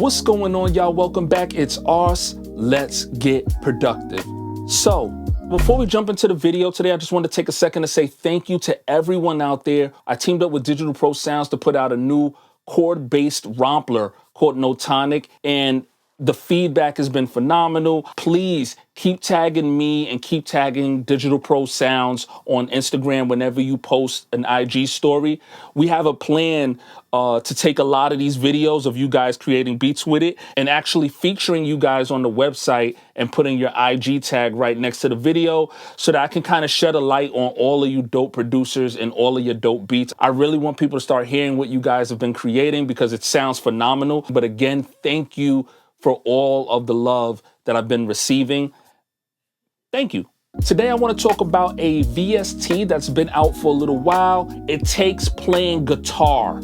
What's going on, y'all? Welcome back. It's Ars. Let's get productive. So, before we jump into the video today, I just want to take a second to say thank you to everyone out there. I teamed up with Digital Pro Sounds to put out a new chord-based rompler called No Tonic, and the feedback has been phenomenal. Please keep tagging me and keep tagging Digital Pro Sounds on Instagram whenever you post an IG story. We have a plan to take a lot of these videos of you guys creating beats with it and actually featuring you guys on the website and putting your IG tag right next to the video so that I can kind of shed a light on all of you dope producers and all of your dope beats. I really want people to start hearing what you guys have been creating because it sounds phenomenal. But again, thank you for all of the love that I've been receiving. Thank you. Today, I want to talk about a VST that's been out for a little while. It takes playing guitar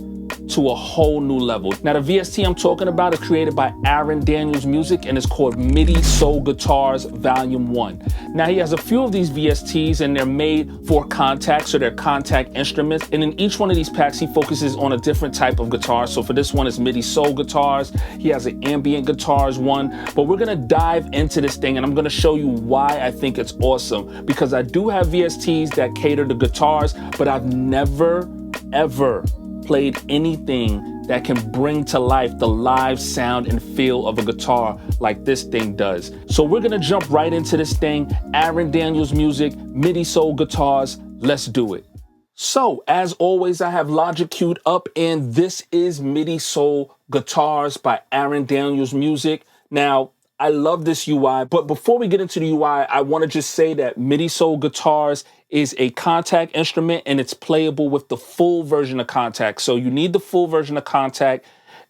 to a whole new level. Now, the VST I'm talking about is created by Aaron Daniels Music and it's called Midi Soul Guitars Volume 1. Now, he has a few of these VSTs and they're made for contact, so they're contact instruments. And in each one of these packs, he focuses on a different type of guitar. So for this one, it's Midi Soul Guitars. He has an ambient guitars one, but we're gonna dive into this thing and I'm gonna show you why I think it's awesome, because I do have VSTs that cater to guitars, but I've never, ever played anything that can bring to life the live sound and feel of a guitar like this thing does. So we're gonna jump right into this thing. Aaron Daniels Music, Midi Soul Guitars, let's do it. So as always, I have Logic queued up and this is Midi Soul Guitars by Aaron Daniels Music. Now, I love this UI, but before we get into the UI, I want to just say that Midi Soul Guitars is a contact instrument and it's playable with the full version of contact. So you need the full version of contact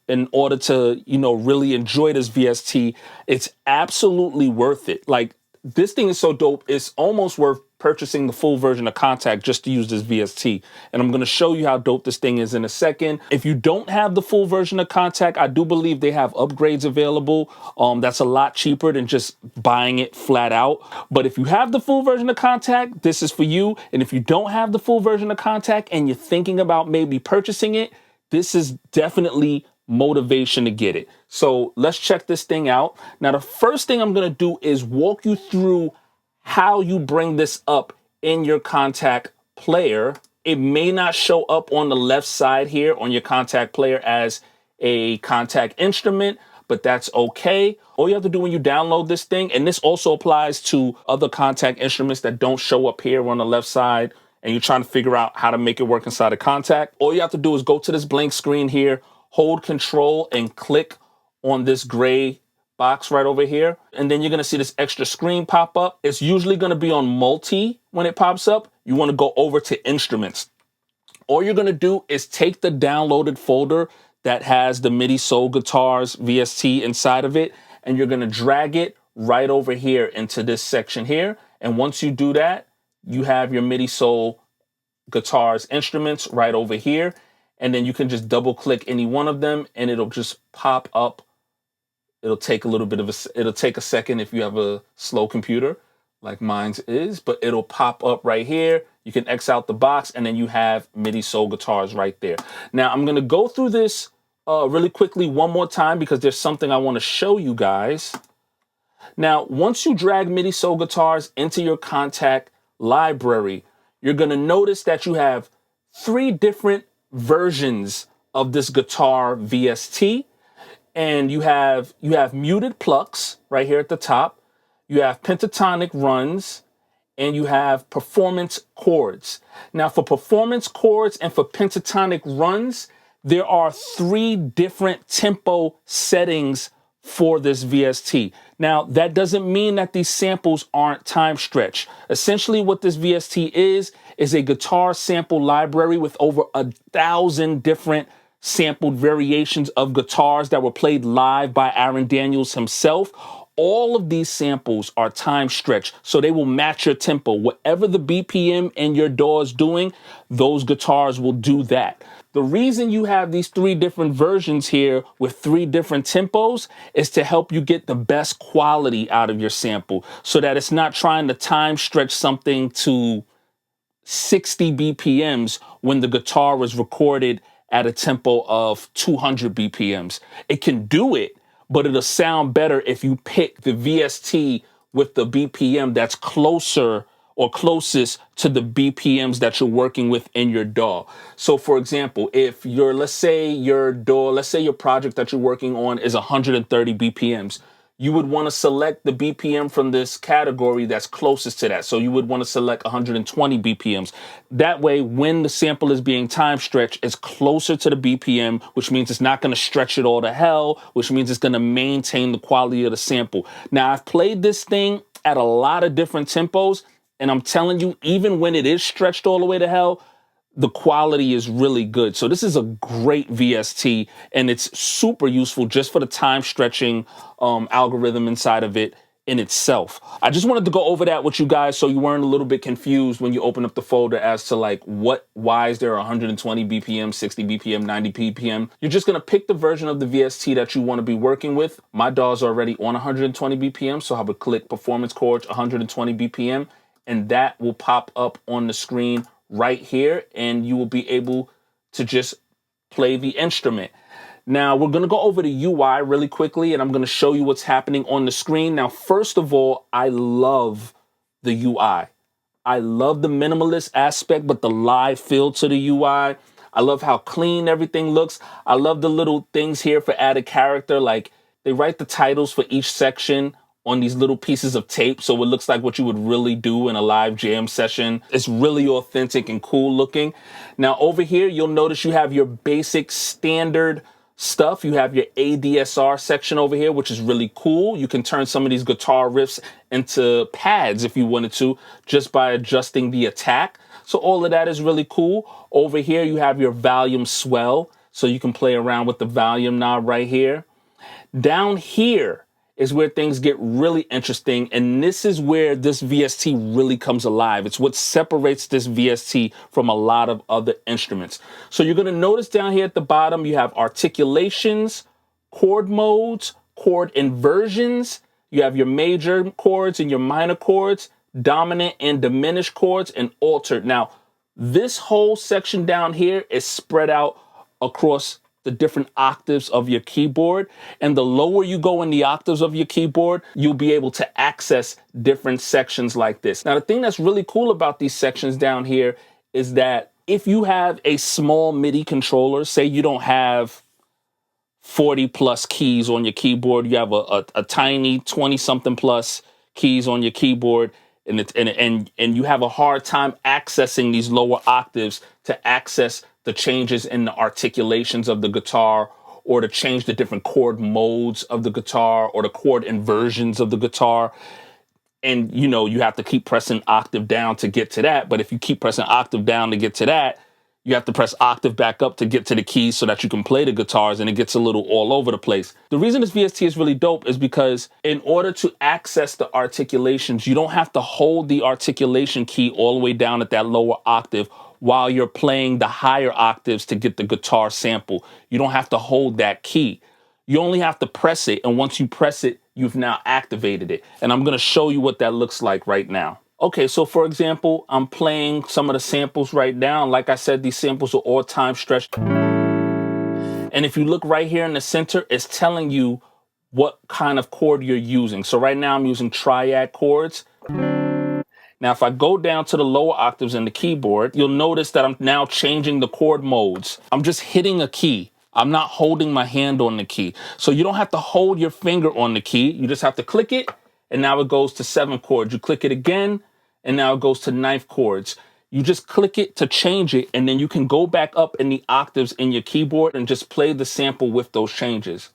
in order to, really enjoy this VST. It's absolutely worth it. Like, this thing is so dope, it's almost worth purchasing the full version of contact just to use this VST. And I'm going to show you how dope this thing is in a second. If you don't have the full version of contact, I do believe they have upgrades available. That's a lot cheaper than just buying it flat out. But if you have the full version of contact, this is for you. And if you don't have the full version of contact and you're thinking about maybe purchasing it, this is definitely motivation to get it. So let's check this thing out. Now, the first thing I'm going to do is walk you through how you bring this up in your contact player. It may not show up on the left side here on your contact player as a contact instrument, but that's okay. All you have to do when you download this thing, and this also applies to other contact instruments that don't show up here on the left side, and you're trying to figure out how to make it work inside a contact. All you have to do is go to this blank screen here, hold Control and click on this gray box right over here. And then you're going to see this extra screen pop up. It's usually going to be on multi when it pops up. You want to go over to instruments. All you're going to do is take the downloaded folder that has the Midi Soul Guitars VST inside of it, and you're going to drag it right over here into this section here. And once you do that, you have your Midi Soul Guitars instruments right over here. And then you can just double click any one of them and it'll just pop up. It'll take it'll take a second if you have a slow computer like mine's is, but it'll pop up right here. You can X out the box and then you have Midi Soul Guitars right there. Now I'm going to go through this really quickly one more time because there's something I want to show you guys. Now, once you drag Midi Soul Guitars into your contact library, you're going to notice that you have 3 different versions of this guitar VST. And you have muted plucks right here at the top. You have pentatonic runs and you have performance chords. Now for performance chords and for pentatonic runs, there are 3 different tempo settings for this VST. Now that doesn't mean that these samples aren't time stretched. Essentially what this VST is a guitar sample library with over 1,000 different sampled variations of guitars that were played live by Aaron Daniels himself. All of these samples are time stretched, so they will match your tempo. Whatever the BPM in your DAW is doing, those guitars will do that. The reason you have these 3 different versions here with 3 different tempos is to help you get the best quality out of your sample so that it's not trying to time stretch something to 60 BPMs when the guitar was recorded at a tempo of 200 BPMs. It can do it, but it'll sound better if you pick the VST with the BPM that's closer or closest to the BPMs that you're working with in your DAW. So for example, if let's say your project that you're working on is 130 BPMs, you would want to select the BPM from this category that's closest to that. So you would want to select 120 BPMs. That way, when the sample is being time stretched, it's closer to the BPM, which means it's not going to stretch it all to hell, which means it's going to maintain the quality of the sample. Now, I've played this thing at a lot of different tempos, and I'm telling you, even when it is stretched all the way to hell, the quality is really good. So this is a great VST, and it's super useful just for the time stretching algorithm inside of it in itself. I just wanted to go over that with you guys so you weren't a little bit confused when you open up the folder as to like why is there 120 BPM, 60 BPM, 90 BPM. You're just gonna pick the version of the VST that you want to be working with. My DAW's already on 120 BPM, so I would click Performance Chords 120 BPM, and that will pop up on the screen right here, and you will be able to just play the instrument. Now, we're going to go over the UI really quickly, and I'm going to show you what's happening on the screen. Now, first of all, I love the UI. I love the minimalist aspect, but the live feel to the UI. I love how clean everything looks. I love the little things here for added character, like they write the titles for each section on these little pieces of tape, so it looks like what you would really do in a live jam session. It's really authentic and cool looking. Now over here, you'll notice you have your basic standard stuff. You have your ADSR section over here, which is really cool. You can turn some of these guitar riffs into pads if you wanted to, just by adjusting the attack. So all of that is really cool. Over here, you have your volume swell, so you can play around with the volume knob right here. Down here is where things get really interesting, and this is where this VST really comes alive. It's what separates this VST from a lot of other instruments. So you're gonna notice down here at the bottom, you have articulations, chord modes, chord inversions, you have your major chords and your minor chords, dominant and diminished chords, and altered. Now, this whole section down here is spread out across the different octaves of your keyboard, and the lower you go in the octaves of your keyboard, you'll be able to access different sections like this. Now, the thing that's really cool about these sections down here is that if you have a small MIDI controller, say you don't have 40 plus keys on your keyboard, you have a tiny 20 something plus keys on your keyboard, and you have a hard time accessing these lower octaves to access the changes in the articulations of the guitar, or to change the different chord modes of the guitar, or the chord inversions of the guitar. And you know, you have to keep pressing octave down to get to that. But if you keep pressing octave down to get to that, you have to press octave back up to get to the keys so that you can play the guitars, and it gets a little all over the place. The reason this VST is really dope is because in order to access the articulations, you don't have to hold the articulation key all the way down at that lower octave while you're playing the higher octaves to get the guitar sample. You don't have to hold that key. You only have to press it, and once you press it, you've now activated it. And I'm gonna show you what that looks like right now. Okay, so for example, I'm playing some of the samples right now. Like I said, these samples are all time stretched. And if you look right here in the center, it's telling you what kind of chord you're using. So right now I'm using triad chords. Now, if I go down to the lower octaves in the keyboard, you'll notice that I'm now changing the chord modes. I'm just hitting a key. I'm not holding my hand on the key. So you don't have to hold your finger on the key. You just have to click it, and now it goes to 7th chords. You click it again, and now it goes to 9th chords. You just click it to change it, and then you can go back up in the octaves in your keyboard and just play the sample with those changes.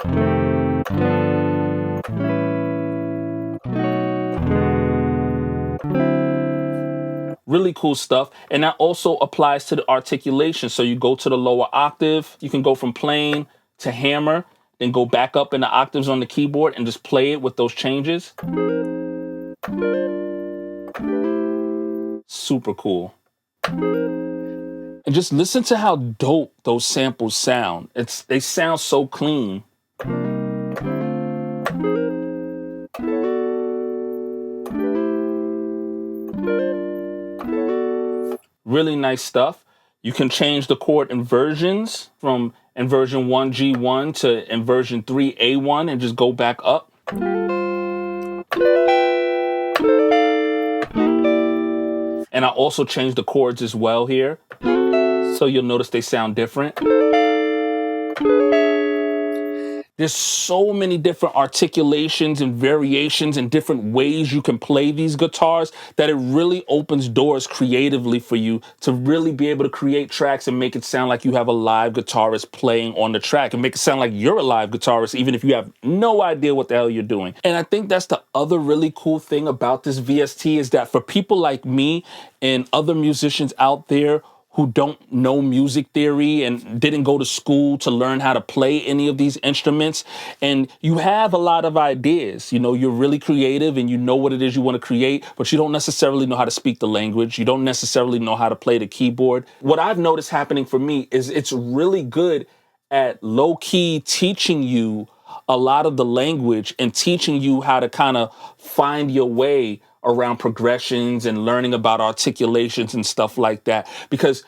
Really cool stuff. And that also applies to the articulation. So you go to the lower octave, you can go from plain to hammer, then go back up in the octaves on the keyboard and just play it with those changes. Super cool. And just listen to how dope those samples sound. They sound so clean. Really nice stuff. You can change the chord inversions from inversion 1 G1 to inversion 3 A1 and just go back up. And I also changed the chords as well here. So you'll notice they sound different. There's so many different articulations and variations and different ways you can play these guitars that it really opens doors creatively for you to really be able to create tracks and make it sound like you have a live guitarist playing on the track and make it sound like you're a live guitarist, even if you have no idea what the hell you're doing. And I think that's the other really cool thing about this VST is that for people like me and other musicians out there who don't know music theory and didn't go to school to learn how to play any of these instruments, and you have a lot of ideas, you know, you're really creative and you know what it is you want to create, but you don't necessarily know how to speak the language. You don't necessarily know how to play the keyboard. What I've noticed happening for me is it's really good at low-key teaching you a lot of the language and teaching you how to kind of find your way around progressions and learning about articulations and stuff like that, because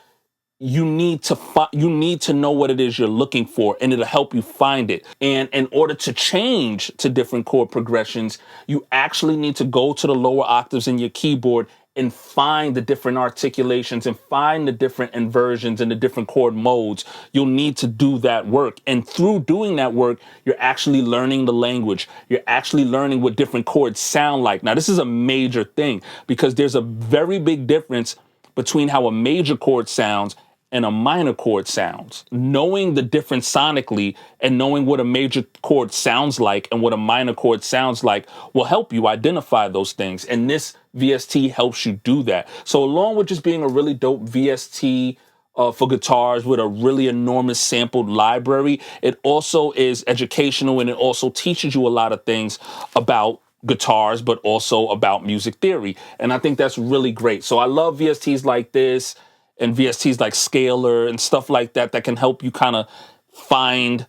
you need to know what it is you're looking for, and it'll help you find it. And in order to change to different chord progressions, you actually need to go to the lower octaves in your keyboard and find the different articulations and find the different inversions and the different chord modes. You'll need to do that work. And through doing that work, you're actually learning the language. You're actually learning what different chords sound like. Now, this is a major thing because there's a very big difference between how a major chord sounds and a minor chord sounds. Knowing the difference sonically and knowing what a major chord sounds like and what a minor chord sounds like will help you identify those things. And this VST helps you do that. So along with just being a really dope VST for guitars with a really enormous sampled library, it also is educational and it also teaches you a lot of things about guitars, but also about music theory. And I think that's really great. So I love VSTs like this and VSTs like Scalar and stuff like that that can help you kind of find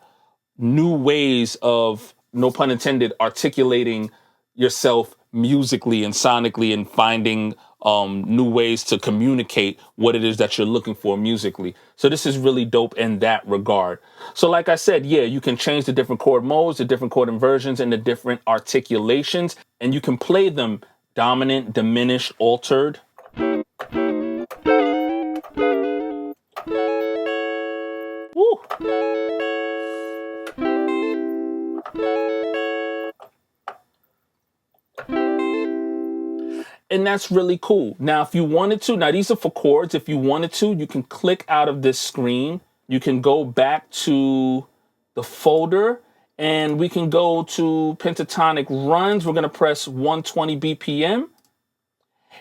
new ways of, no pun intended, articulating yourself musically and sonically and finding new ways to communicate what it is that you're looking for musically. So this is really dope in that regard. So like I said, yeah, you can change the different chord modes, the different chord inversions, and the different articulations, and you can play them dominant, diminished, altered. Woo. And that's really cool. Now, if you wanted to, now these are for chords. If you wanted to, you can click out of this screen. You can go back to the folder and we can go to pentatonic runs. We're going to press 120 BPM.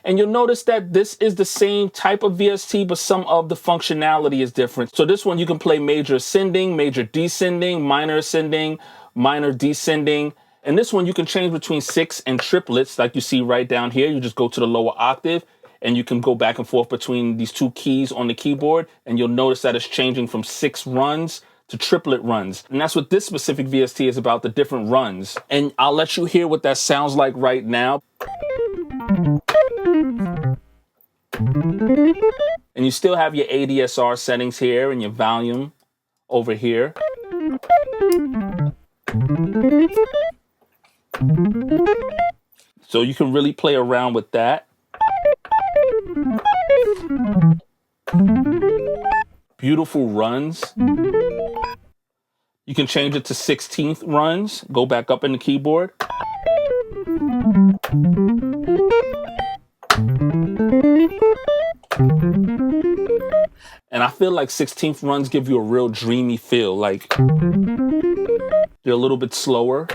And you'll notice that this is the same type of VST, but some of the functionality is different. So this one, you can play major ascending, major descending, minor ascending, minor descending. And this one, you can change between 6 and triplets, like you see right down here. You just go to the lower octave, and you can go back and forth between these two keys on the keyboard, and you'll notice that it's changing from 6 runs to triplet runs. And that's what this specific VST is about, the different runs. And I'll let you hear what that sounds like right now. And you still have your ADSR settings here and your volume over here. So you can really play around with that. Beautiful runs. You can change it to 16th runs. Go back up in the keyboard. And I feel like 16th runs give you a real dreamy feel, like they're a little bit slower.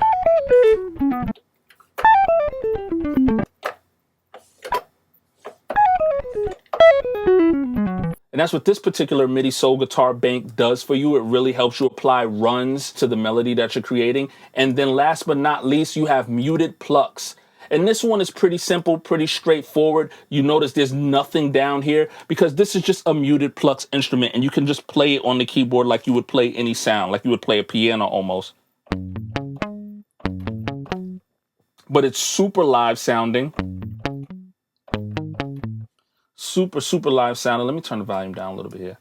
And that's what this particular MIDI Soul Guitar Bank does for you. It really helps you apply runs to the melody that you're creating. And then last but not least, you have muted plucks. And this one is pretty simple, pretty straightforward. You notice there's nothing down here because this is just a muted plucks instrument and you can just play it on the keyboard like you would play any sound, like you would play a piano almost. But it's super live sounding. super, super live sounding. Let me turn the volume down a little bit here.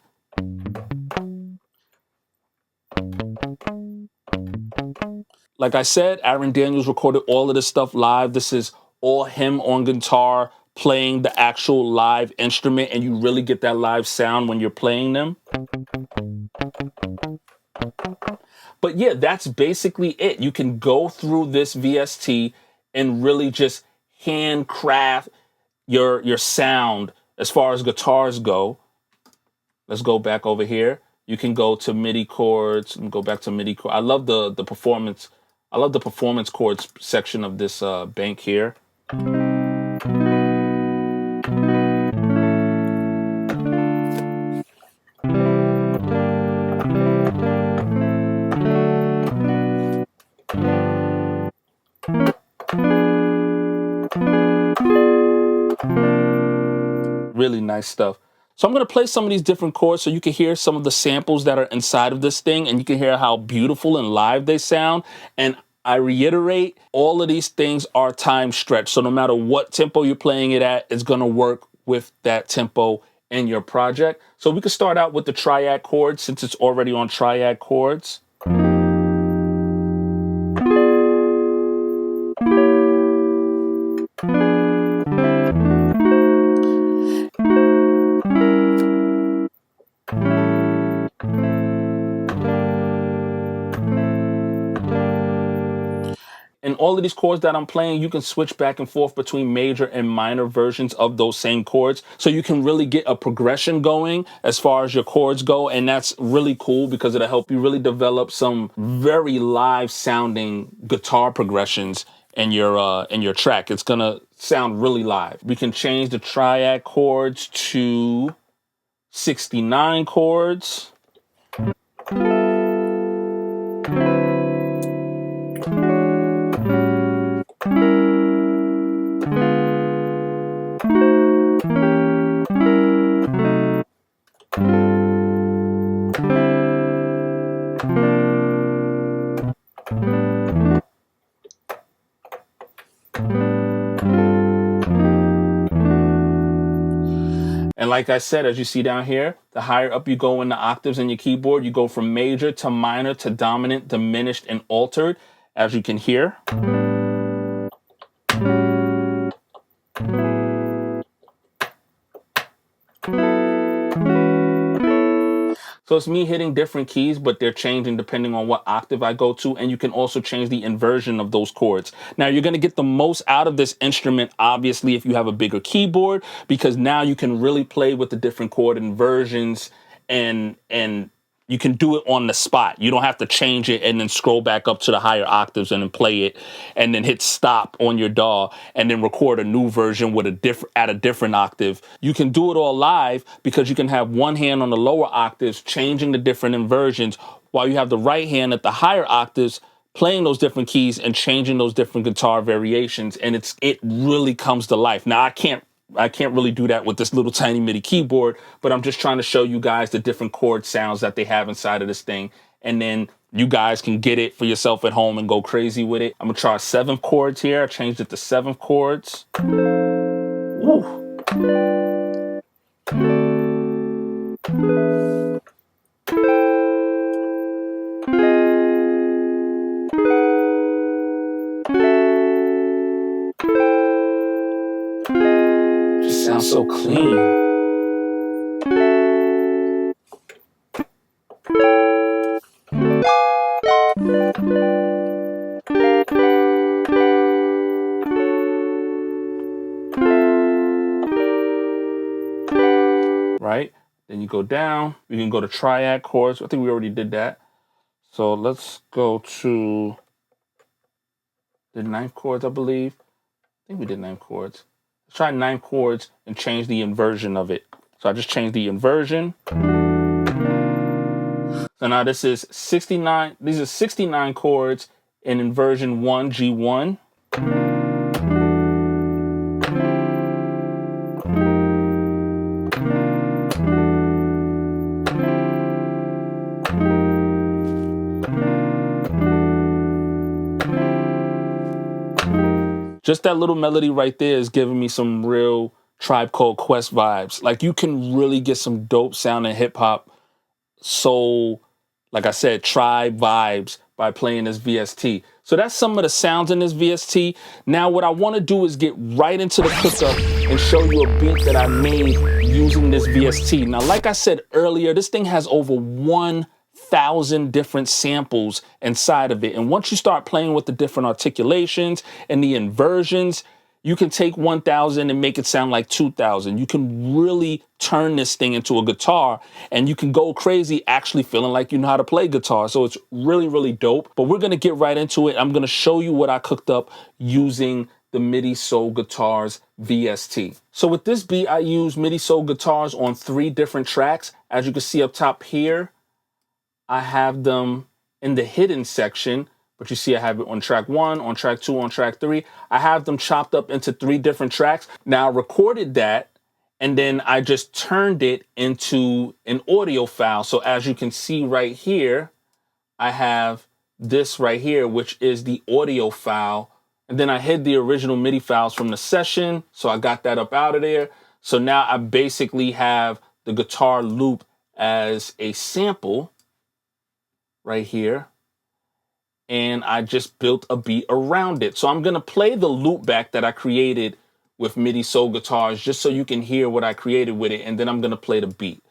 Like I said, Aaron Daniels recorded all of this stuff live. This is all him on guitar playing the actual live instrument, and you really get that live sound when you're playing them. But yeah, that's basically it. You can go through this VST and really just handcraft your sound as far as guitars go. Let's go back over here. You can go to MIDI chords and go back to MIDI chords. I love the performance. I love the performance chords section of this bank here. Really nice stuff. So I'm going to play some of these different chords so you can hear some of the samples that are inside of this thing, and you can hear how beautiful and live they sound. And I reiterate, all of these things are time stretched. So no matter what tempo you're playing it at, it's going to work with that tempo in your project. So we can start out with the triad chords since it's already on triad chords. And all of these chords that I'm playing, you can switch back and forth between major and minor versions of those same chords. So you can really get a progression going as far as your chords go. And that's really cool because it'll help you really develop some very live sounding guitar progressions in your track. It's gonna sound really live. We can change the triad chords to 69 chords. And like I said, as you see down here, the higher up you go in the octaves in your keyboard, you go from major to minor to dominant, diminished, and altered, as you can hear. So it's me hitting different keys, but they're changing depending on what octave I go to. And you can also change the inversion of those chords. Now, you're going to get the most out of this instrument, obviously, if you have a bigger keyboard, because now you can really play with the different chord inversions and you can do it on the spot. You don't have to change it and then scroll back up to the higher octaves and then play it and then hit stop on your DAW and then record a new version with at a different octave. You can do it all live because you can have one hand on the lower octaves changing the different inversions while you have the right hand at the higher octaves playing those different keys and changing those different guitar variations, and it really comes to life. Now, I can't really do that with this little tiny MIDI keyboard, but I'm just trying to show you guys the different chord sounds that they have inside of this thing. And then you guys can get it for yourself at home and go crazy with it. I'm gonna try 7th chords here. I changed it to 7th chords. Woo. Just sounds so clean. Right? Then you go down. We can go to triad chords. I think we already did that. So let's go to the 9th chords, I believe. I think we did 9 chords. Let's try 9 chords and change the inversion of it. So I just changed the inversion. So now this is 69. These are 69 chords in inversion 1, G1. Just that little melody right there is giving me some real Tribe Called Quest vibes. Like, you can really get some dope sounding hip hop, soul, like I said, tribe vibes by playing this VST. So that's some of the sounds in this VST. Now what I want to do is get right into the cookup and show you a beat that I made using this VST. Now, like I said earlier, this thing has over 1,000 different samples inside of it. And once you start playing with the different articulations and the inversions, you can take 1,000 and make it sound like 2,000. You can really turn this thing into a guitar, and you can go crazy actually feeling like you know how to play guitar. So it's really, really dope. But we're going to get right into it. I'm going to show you what I cooked up using the Midi Soul Guitars VST. So with this beat, I use Midi Soul Guitars on 3 different tracks. As you can see up top here, I have them in the hidden section. But you see I have it on track 1, on track 2, on track 3. I have them chopped up into 3 different tracks. Now I recorded that, and then I just turned it into an audio file. So as you can see right here, I have this right here, which is the audio file. And then I hid the original MIDI files from the session. So I got that up out of there. So now I basically have the guitar loop as a sample right here. And I just built a beat around it. So I'm gonna play the loop back that I created with Midi Soul Guitars just so you can hear what I created with it, and then I'm gonna play the beat.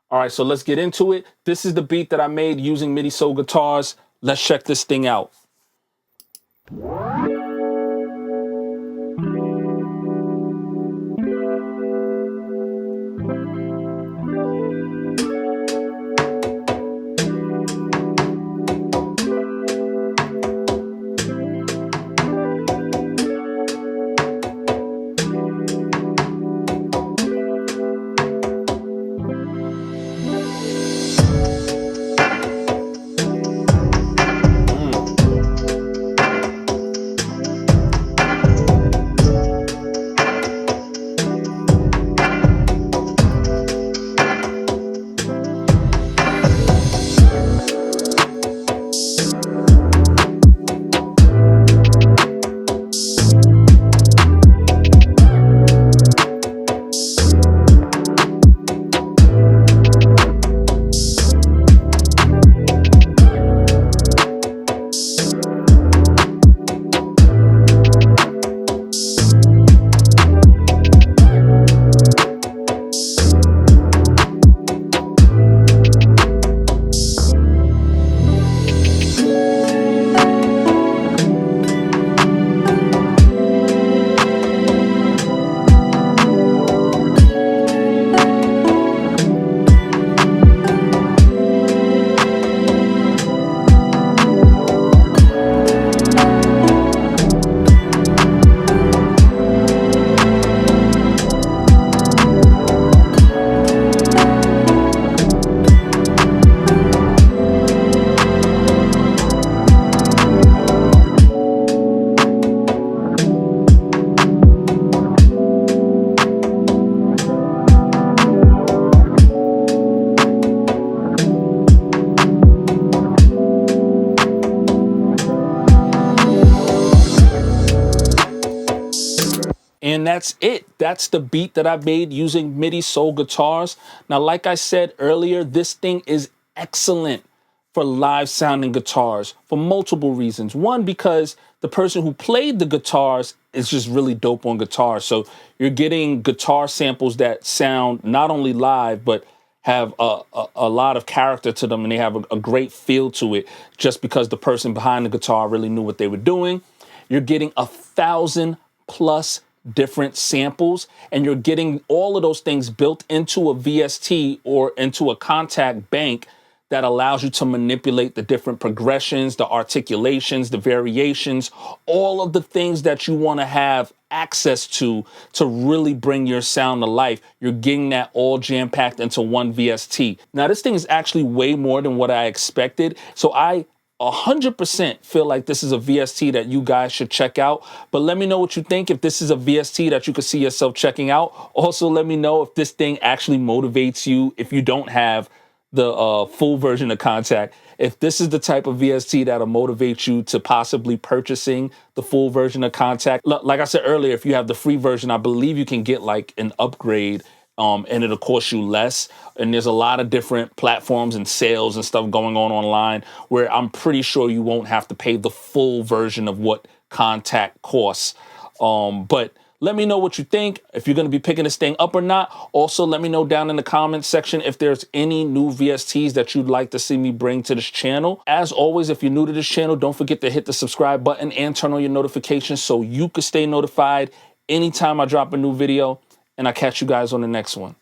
All right, so let's get into it. This is the beat that I made using Midi Soul Guitars. Let's check this thing out. And that's it. That's the beat that I made using Midi Soul Guitars. Now, like I said earlier, this thing is excellent for live sounding guitars for multiple reasons. One, because the person who played the guitars is just really dope on guitar. So you're getting guitar samples that sound not only live, but have a lot of character to them, and they have a great feel to it just because the person behind the guitar really knew what they were doing. You're getting 1,000+ different samples, and you're getting all of those things built into a VST or into a contact bank that allows you to manipulate the different progressions, the articulations, the variations, all of the things that you want to have access to really bring your sound to life. You're getting that all jam-packed into one VST. Now, this thing is actually way more than what I expected. So I 100% feel like this is a VST that you guys should check out. But let me know what you think. If this is a VST that you could see yourself checking out. Also, let me know if this thing actually motivates you if you don't have the full version of Contact. If this is the type of VST that'll motivate you to possibly purchasing the full version of Contact. Like I said earlier, if you have the free version, I believe you can get like an upgrade and it'll cost you less. And there's a lot of different platforms and sales and stuff going on online where I'm pretty sure you won't have to pay the full version of what Contact costs. But let me know what you think, if you're going to be picking this thing up or not. Also, let me know down in the comments section if there's any new VSTs that you'd like to see me bring to this channel. As always, if you're new to this channel, don't forget to hit the subscribe button and turn on your notifications so you can stay notified anytime I drop a new video. And I'll catch you guys on the next one.